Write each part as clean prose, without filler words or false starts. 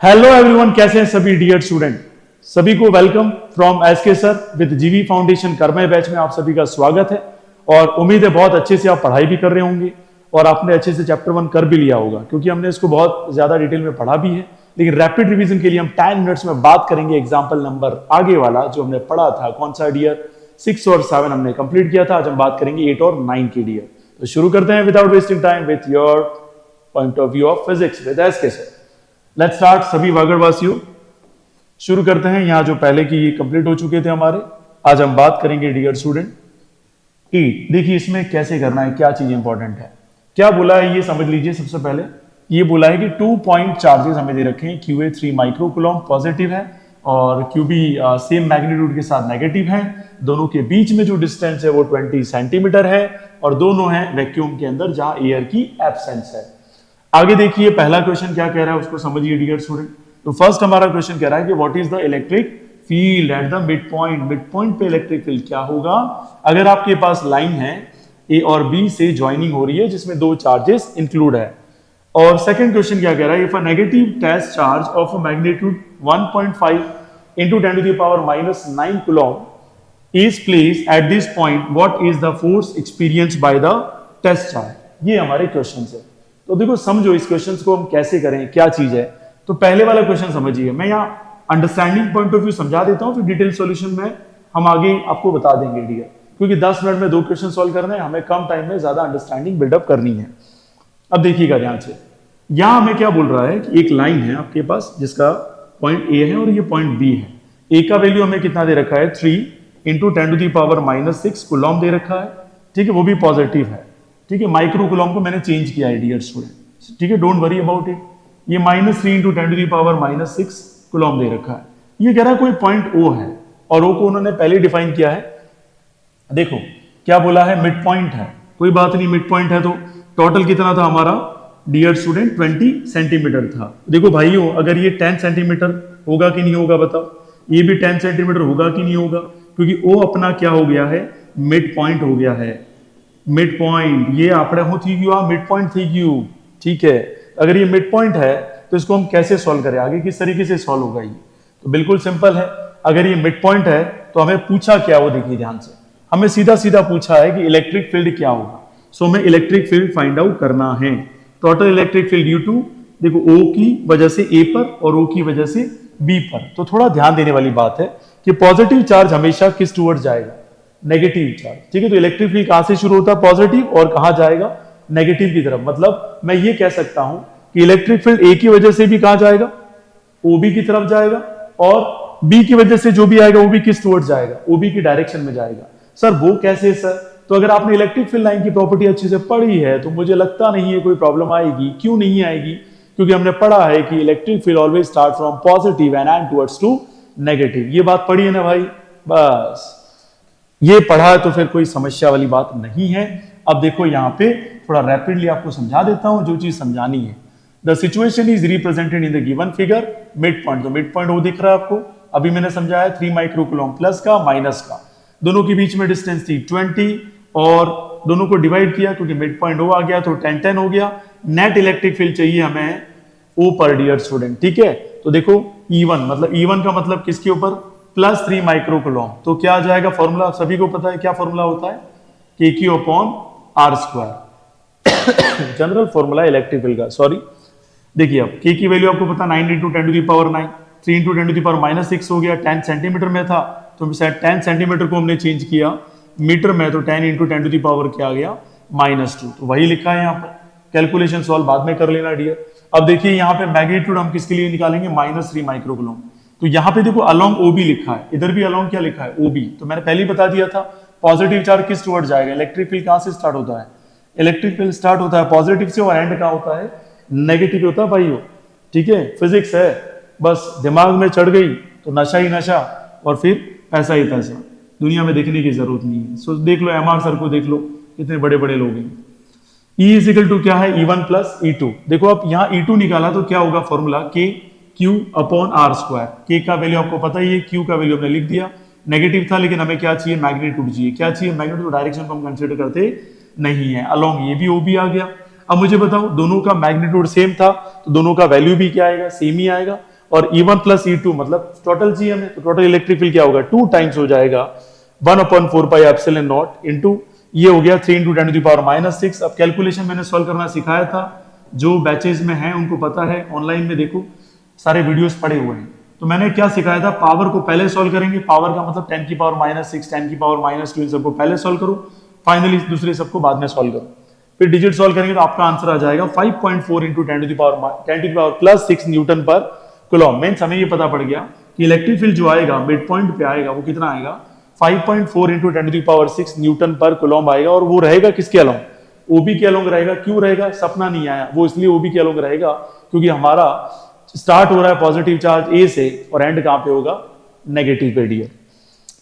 Hello everyone, कैसे हैं सभी डियर स्टूडेंट। सभी को welcome from SK sir with GV foundation करमय बैच में आप सभी का स्वागत है। और उम्मीद है बहुत अच्छे से आप पढ़ाई भी कर रहे होंगे और आपने अच्छे से चैप्टर 1 कर भी लिया होगा, क्योंकि हमने इसको बहुत ज्यादा डिटेल में पढ़ा भी है। लेकिन रैपिड रिवीजन के लिए हम 10 मिनट्स में बात करेंगे एग्जाम्पल नंबर आगे वाला जो हमने पढ़ा था। कौन सा डियर? 6 और 7 हमने कंप्लीट किया था। आज हम बात करेंगे 8 और 9 की डियर। तो शुरू करते हैं without wasting time with your point of view of physics with SK sir. Let's start. सभी वागड़वासियों शुरू करते हैं। यहां जो पहले की कंप्लीट हो चुके थे हमारे, आज हम बात करेंगे डियर स्टूडेंट 8। देखिए इसमें कैसे करना है, क्या चीज इंपॉर्टेंट है, क्या बोला है ये समझ लीजिए। सबसे पहले ये बोला है कि 2 पॉइंट चार्जेस हमें दे रखे हैं। QA 3 माइक्रोकूलम पॉजिटिव है और QB सेम मैग्नीट्यूड के साथ नेगेटिव है। दोनों के बीच में जो डिस्टेंस है वो 20 सेंटीमीटर है और दोनों है वैक्यूम के अंदर जहां एयर की एब्सेंस है। आगे देखिए पहला क्वेश्चन क्या कह रहा है उसको समझिए डियर स्टूडेंट। तो फर्स्ट हमारा क्वेश्चन कह रहा है कि what is the electric field at the mid point. Mid point पे इलेक्ट्रिक फील्ड क्या होगा अगर आपके पास लाइन है ए और बी से ज्वाइनिंग हो रही है जिसमें 2 चार्जेस इंक्लूड है। और सेकंड क्वेश्चन क्या कह रहा है, if a negative test charge of a magnitude 1.5 into 10 to the power minus 9 coulomb is placed at this point, what is the force experienced by the test charge। ये हमारे question है। तो देखो समझो इस क्वेश्चन को हम कैसे करें, क्या चीज है। तो पहले वाला क्वेश्चन समझिए, मैं यहाँ अंडरस्टैंडिंग पॉइंट ऑफ व्यू समझा देता हूँ, फिर डिटेल सॉल्यूशन में हम आगे आपको बता देंगे डियर, क्योंकि 10 मिनट में 2 क्वेश्चन सॉल्व करने हैं, हमें कम टाइम में ज्यादा अंडरस्टैंडिंग बिल्डअप करनी है। अब देखिएगा ध्यान से, यहां हमें क्या बोल रहा है कि एक लाइन है आपके पास जिसका पॉइंट ए है और ये पॉइंट बी है। ए का वैल्यू हमें कितना दे रखा है 3 into 10 to the power minus 6 coulomb दे रखा है। ठीक है, वो भी पॉजिटिव है। ठीक है, माइक्रो कुलॉम को मैंने चेंज किया है डियर स्टूडेंट। ठीक है, डोंट वरी अबाउट इट। ये -3 into 10 to the power minus 6 coulomb दे रखा है। ये कह रहा है कोई पॉइंट ओ है और ओ को उन्होंने पहले डिफाइन किया है। देखो क्या बोला है, मिड पॉइंट है। कोई बात नहीं, मिड पॉइंट है तो टोटल कितना था हमारा डियर स्टूडेंट 20 सेंटीमीटर था। देखो भाइयों, अगर ये 10 सेंटीमीटर होगा कि नहीं होगा बताओ, ये भी 10 सेंटीमीटर होगा कि नहीं होगा, क्योंकि ओ अपना क्या हो गया है, मिड पॉइंट हो गया है। मिड पॉइंट ये આપણે હું થઈ ગયું, આ मिड पॉइंट થઈ ગયું। ठीक है, अगर ये मिड पॉइंट है तो इसको हम कैसे सॉल्व करें, आगे किस तरीके से सॉल्व होगा ये, तो बिल्कुल सिंपल है। अगर ये मिड पॉइंट है तो हमें पूछा क्या, वो देखिए ध्यान से, हमें सीधा सीधा पूछा है कि इलेक्ट्रिक फील्ड क्या होगा। सो हमें इलेक्ट्रिक फील्ड फाइंड आउट करना है। Total electric field due to, देखो ओ की वजह से ए पर और ओ की वजह से बी पर। तो थोड़ा ध्यान देने वाली बात है कि पॉजिटिव चार्ज हमेशा किस टूवर्ड जाएगा, नेगेटिव चार्ज। ठीक है, तो इलेक्ट्रिक फील्ड कहां से शुरू होता है, पॉजिटिव, और कहां जाएगा, नेगेटिव की तरफ। मतलब मैं ये कह सकता हूं कि इलेक्ट्रिक फील्ड ए की वजह से भी कहां जाएगा, ओबी की तरफ जाएगा, और बी की वजह से जो भी आएगा वो भी किस टूवर्ड जाएगा, ओबी की डायरेक्शन में जाएगा। सर वो कैसे सर? तो अगर आपने इलेक्ट्रिक फील्ड लाइन की प्रॉपर्टी अच्छे से पढ़ी है तो मुझे लगता नहीं है कोई प्रॉब्लम आएगी। क्यों नहीं आएगी? क्योंकि हमने पढ़ा है कि electric field always start from positive end and towards to negative. ये बात पढ़ी है ना भाई, बस ये पढ़ा है तो फिर कोई समस्या वाली बात नहीं है। अब देखो यहाँ पे थोड़ा रैपिडली आपको समझा देता हूं जो चीज समझानी है। The situation is represented in the given figure. Mid point, तो मिड पॉइंट वो दिख रहा है आपको, अभी मैंने समझाया 3 माइक्रोकूलम प्लस का माइनस का, दोनों के बीच में डिस्टेंस थी 20 और दोनों को डिवाइड किया क्योंकि मिड पॉइंट ओ आ गया तो 10 हो गया। नेट इलेक्ट्रिक फील्ड चाहिए हमें ओ पर डियर स्टूडेंट। ठीक है, तो देखो E1 मतलब E1 का मतलब किसके ऊपर, +3 माइक्रोकूलम। तो क्या आ जाएगा फॉर्मूला, सभी को पता है क्या फॉर्मूला होता है, KQ/R²। General formula electric field का। सॉरी देखिए, अब K की वैल्यू आपको पता 9 into 10 to the power 9, 3 into 10 to the power minus 6 हो गया। 10 सेंटीमीटर में था तो 10 सेंटीमीटर को हमने चेंज किया मीटर में, तो 10 इंटू 10 टू दी पावर क्या आ गया, -2। तो वही लिखा है यहाँ पर। कैलकुलेशन सॉल्व बाद में कर लेना डियर। अब देखिए यहाँ पे मैग्नीट्यूड हम किसके लिए निकालेंगे, -3 माइक्रोकूलम। तो यहाँ पे देखो अलोंग ओबी लिखा है, इधर भी अलोंग क्या लिखा है, ओबी। तो मैंने पहले ही बता दिया था पॉजिटिव चार्ज किस टुवर्ड जाएगा, इलेक्ट्रिक फील्ड कहां से स्टार्ट होता है, इलेक्ट्रिक फील्ड स्टार्ट होता है पॉजिटिव से और एंड कहां होता है, नेगेटिव होता है भाइयों। ठीक है, फिजिक्स है, बस दिमाग में चढ़ गई तो नशा ही नशा और फिर पैसा ही पैसा, दुनिया में देखने की जरूरत नहीं है। सो देख लो एमआर सर को, देख लो कितने बड़े बड़े लोग हैं। E = क्या है, E1 + E2। देखो आप यहाँ E2 निकाला तो क्या होगा फॉर्मूला, KQ/R²। K का वैल्यू आपको पता ही है, Q का वैल्यू हमने लिख दिया, नेगेटिव था लेकिन हमें क्या चाहिए, मैग्नीट्यूड चाहिए। क्या चाहिए, मैग्नीट्यूड। डायरेक्शन को हम कंसीडर करते नहीं है। अलोंग ये भी OB आ गया। अब मुझे बताओ दोनों का मैग्नीट्यूड सेम था तो दोनों का वैल्यू भी क्या आएगा, सेम ही आएगा। और E1 प्लस E2 मतलब टोटल चाहिए हमें, तो टोटल इलेक्ट्रिक फील्ड क्या होगा 2 टाइम्स हो जाएगा 1/4 पाई एप्सिलॉन नॉट इनटू ये हो गया 3 × 10⁻⁶। अब कैलकुलेशन मैंने सॉल्व करना सिखाया था, जो बैचेज में हैं उनको पता है, ऑनलाइन में देखो सारे वीडियोस पड़े हुए हैं। तो मैंने क्या सिखाया था, पावर को पहले सॉल्व करेंगे, पावर का मतलब 10⁻⁻⁶, 10⁻⁻2 इन सबको पहले सॉल्व करो, फाइनली दूसरे सबको बाद में सॉल्व करो, फिर डिजिट सॉल्व करेंगे तो आपका आंसर आ जाएगा 5.4 × 10⁻⁻6 न्यूटन पर कूलम। मींस हमें ये पता पड़ गया कि इलेक्ट्रिक फील्ड जो आएगा मिड पॉइंट पे आएगा वो कितना आएगा 5.4 × 10⁻6 न्यूटन पर कूलम आएगा, और वो रहेगा किसके अलोंग, ओबी के अलोंग रहेगा। क्यों रहेगा, सपना नहीं आया, वो इसलिए ओबी के अलोंग रहेगा क्योंकि हमारा स्टार्ट हो रहा है पॉजिटिव चार्ज ए से और एंड कहां पे होगा, नेगेटिव पे डियर।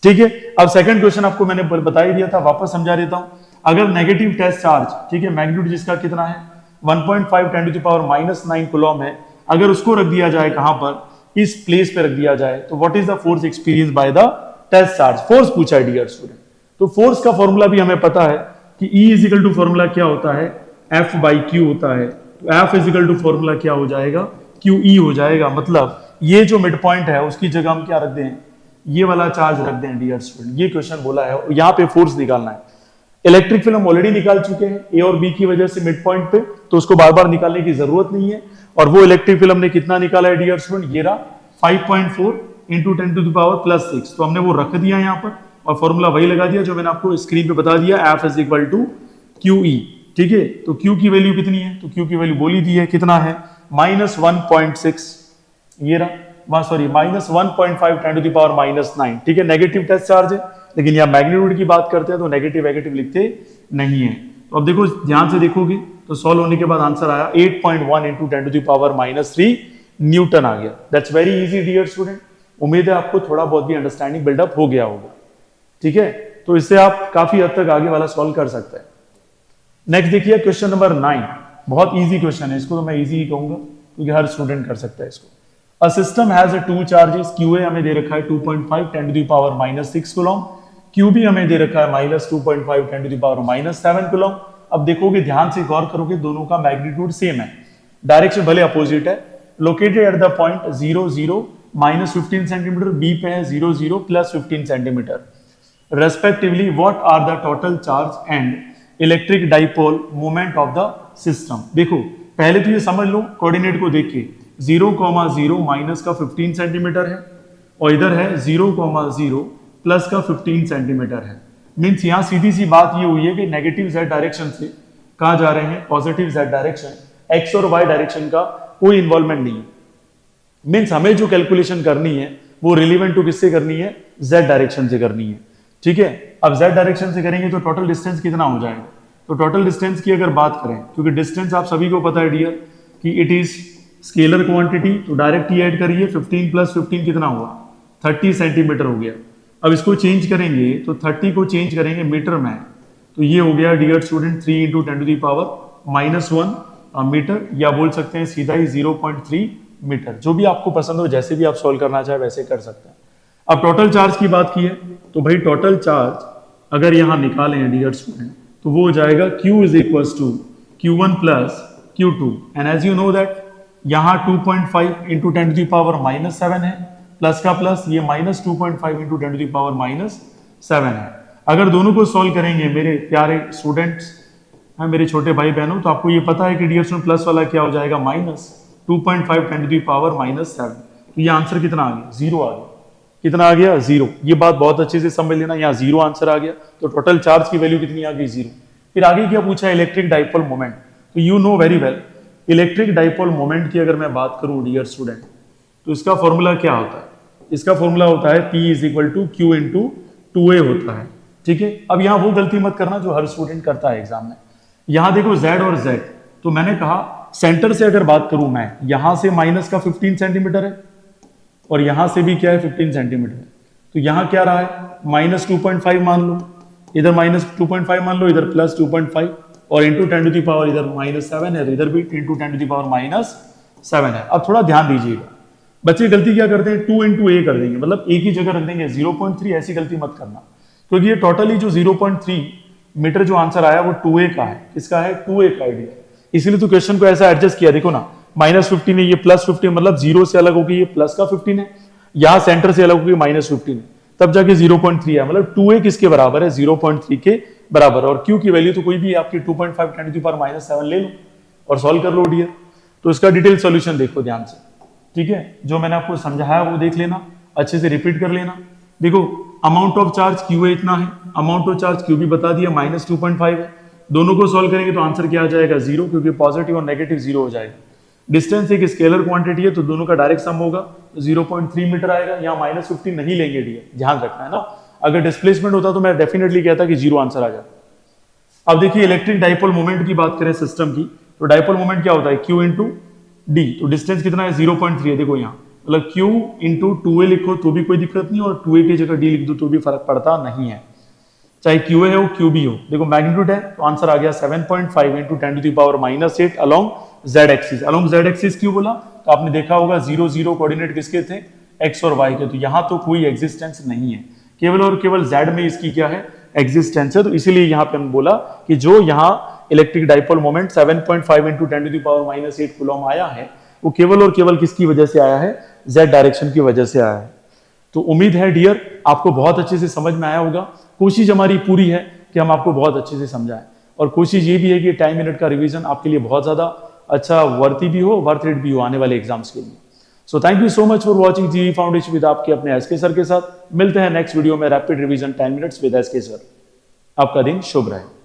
ठीक है, अब सेकंड क्वेश्चन आपको मैंने बता ही दिया था, वापस समझा देता हूं। अगर नेगेटिव टेस्ट चार्ज, ठीक है, मैग्नीट्यूड जिसका कितना है 1.5 × 10⁻⁹ कूलम है, अगर उसको रख दिया जाए कहां पर, इस प्लेस पे रख दिया जाए, तो what is the force experience by the test charge, force पूछा है डियर स्टूडेंट। तो फोर्स का फॉर्मूला भी हमें पता है कि E इजिकल टू फॉर्मूला क्या होता है, F/Q होता है। तो F इजिकल टू फॉर्मूला क्या हो जाएगा, QE हो जाएगा। मतलब ये जो मिड पॉइंट है उसकी जगह हम क्या रख दें, ये वाला चार्ज रख दें डियर स्टूडेंट। ये क्वेश्चन बोला है, यहाँ पे फोर्स निकालना है। इलेक्ट्रिक फील्ड हम ऑलरेडी निकाल चुके हैं ए और बी की वजह से मिड पॉइंट पे, तो उसको बार बार निकालने की जरूरत नहीं है। और वो इलेक्ट्रिक फील्ड हमने कितना निकाला है डियर स्टूडेंट, ये रहा 5.4 × 10⁻⁶। तो हमने वो रख दिया यहाँ पर और फॉर्मूला वही लगा दिया जो मैंने आपको स्क्रीन पे बता दिया, F = QE। ठीक है, तो Q की वैल्यू कितनी है, तो Q की वैल्यू बोली दी है, कितना है -1.6, ये रहा, सॉरी -1.5 × 10⁻⁹। ठीक है, नेगेटिव टेस्ट चार्ज है, लेकिन यहाँ मैग्नीट्यूड की बात करते हैं तो नेगेटिव लिखते नहीं है। तो अब देखो ध्यान से देखोगे तो सॉल्व होने के बाद आंसर आया 8.1 × 10⁻³ न्यूटन आ गया। That's very easy dear student. उम्मीद है आपको थोड़ा बहुत भी अंडरस्टैंडिंग बिल्डअप हो गया होगा। ठीक है, तो इससे आप काफी हद तक आगे वाला सॉल्व कर सकते हैं। नेक्स्ट देखिए क्वेश्चन नंबर 9, बहुत इजी क्वेश्चन है, इसको तो मैं इजी ही कहूंगा क्योंकि हर स्टूडेंट कर सकता है इसको। A system has 2 charges, QA हमें दे रखा है 2.5 × 10⁻⁶ कूलम, QB हमें दे रखा है -2.5 × 10⁻⁷ कूलम। अब देखोगे ध्यान से गौर करोगे, दोनों का मैग्नीट्यूड सेम है, डायरेक्शन भले अपोजिट है। Located at the point 0 0 -15 centimetre, B पे है 0 0 +15 centimetre respectively. What are the total charge and electric dipole moment of the system. देखो पहले तो ये समझ लो कोऑर्डिनेट को देख के, 0, 0 माइनस का 15 सेंटीमीटर है और इधर है 0, 0 प्लस का 15 सेंटीमीटर है। मीन्स यहाँ सीधी सी बात ये हुई है कि नेगेटिव z डायरेक्शन से कहाँ जा रहे हैं, पॉजिटिव z डायरेक्शन, x और y डायरेक्शन का कोई इन्वॉल्वमेंट नहीं है। मीन्स हमें जो कैलकुलेशन करनी है वो रिलेवेंट टू किससे करनी है, z डायरेक्शन से करनी है। ठीक है, अब z डायरेक्शन से करेंगे तो टोटल डिस्टेंस कितना हो जाएगा, तो टोटल डिस्टेंस की अगर बात करें, क्योंकि डिस्टेंस आप सभी को पता है डियर कि इट इज स्केलर क्वांटिटी, तो डायरेक्ट ही ऐड करिए, 15 + 15 कितना हुआ, 30 सेंटीमीटर हो गया। अब इसको चेंज करेंगे तो 30 को चेंज करेंगे मीटर में, तो ये हो गया डियर स्टूडेंट 3 × 10⁻⁻1 मीटर, या बोल सकते हैं सीधा ही 0.3 मीटर। जो भी आपको पसंद हो, जैसे भी आप सॉल्व करना चाहे वैसे कर सकते हैं। अब टोटल चार्ज की बात की है तो भाई टोटल चार्ज अगर यहां निकालें डियर स्टूडेंट तो वो हो जाएगा Q = Q1 + Q2 and as you know that यहां 2.5 × 10⁻⁷ है, प्लस का प्लस, ये -2.5 × 10⁻⁷ है। अगर दोनों को सॉल्व करेंगे मेरे प्यारे स्टूडेंट्स, मेरे छोटे भाई बहनों, तो आपको ये पता है कि डियर स्टूडेंट प्लस वाला क्या हो जाएगा, -2.5 × 10⁻⁷। तो ये आंसर कितना आ गया, 0 आ गया। कितना आ गया, 0। ये बात बहुत अच्छे से समझ लेना, यहाँ 0 आंसर आ गया, तो टोटल चार्ज की वैल्यू कितनी आ गई, 0। फिर आगे क्या पूछा है, इलेक्ट्रिक डाइपोल मोमेंट। तो you know very well electric dipole moment की अगर मैं बात करूं डियर स्टूडेंट, तो इसका फॉर्मूला क्या होता है, इसका फॉर्मूला होता है P = Q × 2A होता है। ठीक है, अब यहाँ वो गलती मत करना जो हर स्टूडेंट करता है एग्जाम में। यहाँ देखो Z और Z, तो मैंने कहा सेंटर से अगर बात करूं मैं, यहां से माइनस का 15 सेंटीमीटर है और यहां से भी क्या है 15 सेंटीमीटर है, तो यहां क्या रहा है -2.5 मान लो, इधर -2.5 मान लो, इधर +2.5 और इंटू 10 टू पावर इधर -7 है, इधर भी इंटू 10 टू पावर -7 है। अब थोड़ा ध्यान दीजिएगा, बच्चे गलती क्या करते हैं, 2 × A कर देंगे, मतलब एक ही जगह रख देंगे 0.3, ऐसी गलती मत करना, क्योंकि ये टोटली जो 0.3 मीटर जो आंसर आया वो 2A का है। किसका है, 2A का आइडिया, इसलिए तो क्वेश्चन को ऐसा एडजस्ट किया, देखो ना -15 है, ये +15, मतलब 0 से अलग होकर ये प्लस का 15 है, यहां सेंटर से अलग होकर -15 है, तब जाके 0.3 है, मतलब 2a किसके बराबर है, 0.3 के बराबर। और q की वैल्यू तो कोई भी आपकी 2.5 10⁻⁻⁷ ले लो और सॉल्व कर लो डियर। तो इसका डिटेल सॉल्यूशन देखो ध्यान से, ठीक है, जो मैंने आपको समझाया वो देख लेना, अच्छे से रिपीट कर लेना। देखो अमाउंट ऑफ चार्ज q है इतना है, अमाउंट ऑफ चार्ज q भी बता दिया -2.5 है, दोनों को सॉल्व करेंगे तो आंसर क्या आ जाएगा 0, क्योंकि पॉजिटिव और नेगेटिव 0 हो जाएगा। डिस्टेंस एक स्केलर क्वांटिटी है तो दोनों का डायरेक्ट सम होगा, 0.3 मीटर आएगा। यहाँ -15 नहीं लेंगे डियर, ध्यान रखना है ना, अगर डिस्प्लेसमेंट होता तो मैं डेफिनेटली कहता कि 0 आंसर आ जाता। अब देखिए इलेक्ट्रिक डाइपोल मोमेंट की बात करें सिस्टम की, तो डाइपोल मोमेंट क्या होता है q इंटू डी, तो डिस्टेंस कितना है 0.3 है, देखो यहाँ, मतलब q इंटू 2a लिखो तो भी कोई दिक्कत नहीं, और 2a की जगह d लिख दो तो भी फर्क पड़ता नहीं है, चाहे QA हो QB हो। देखो मैग्नीट्यूड है तो आंसर आ गया 7.5 into 10⁻⁸ along z axis. Along z axis क्यों बोला, तो आपने देखा होगा 0 0 कोऑर्डिनेट किसके थे, x और y के, तो यहाँ तो कोई एग्जिस्टेंस नहीं है, केवल और केवल z में इसकी क्या है, एग्जिस्टेंस है। तो इसीलिए यहाँ पे हम बोला कि जो यहाँ electric dipole moment 7.5 into 10⁻⁸ coulomb आया है वो केवल और केवल किसकी वजह से आया है, z डायरेक्शन की वजह से आया है। तो उम्मीद है डियर आपको बहुत अच्छे से समझ में आया होगा। कोशिश हमारी पूरी है कि हम आपको बहुत अच्छे से समझाएं, और कोशिश ये भी है कि टाइम मिनट का रिवीजन आपके लिए बहुत ज्यादा अच्छा वर्थ इट भी हो आने वाले एग्जाम्स के लिए। So thank you so much for watching GV foundation with आपके अपने एसके सर के साथ। मिलते हैं नेक्स्ट वीडियो में, rapid revision 10 minutes with SK sir. आपका दिन शुभ रहे।